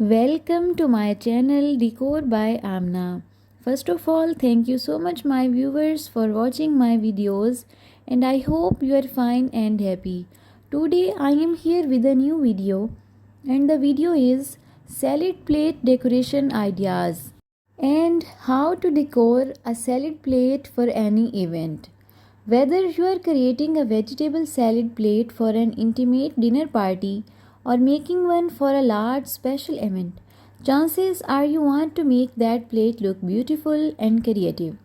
Welcome to my channel Decor by Amna. First of all, thank you so much my viewers for watching my videos and I hope you are fine and happy. Today I am here with a new video and the video is salad plate decoration ideas and how to decor a salad plate for any event. Whether you are creating a vegetable salad plate for an intimate dinner party or making one for a large special event, chances are you want to make that plate look beautiful and creative.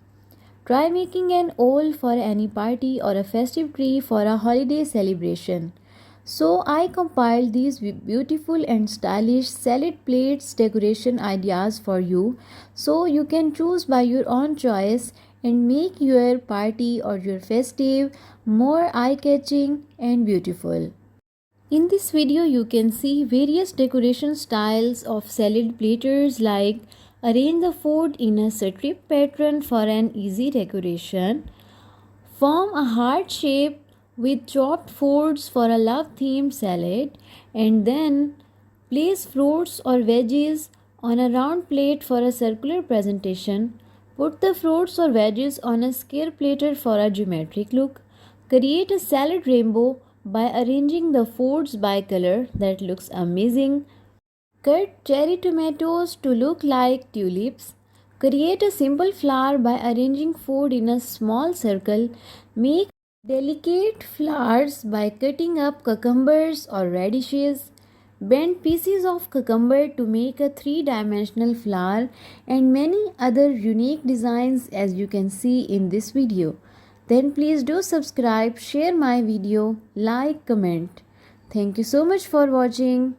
Try making an owl for any party or a festive tree for a holiday celebration. So I compiled these beautiful and stylish salad plates decoration ideas for you so you can choose by your own choice and make your party or your festive more eye-catching and beautiful. In this video you can see various decoration styles of salad platters like arrange the food in a strip pattern for an easy decoration, form a heart shape with chopped foods for a love themed salad, and then place fruits or veggies on a round plate for a circular presentation. Put the fruits or veggies on a square platter for a geometric look. Create a salad rainbow by arranging the foods by color that looks amazing. Cut cherry tomatoes to look like tulips. Create a simple flower by arranging food in a small circle. Make delicate flowers by cutting up cucumbers or radishes. Bend pieces of cucumber to make a three-dimensional flower and many other unique designs as you can see in this video. Then please do subscribe, share my video, like, comment. Thank you so much for watching.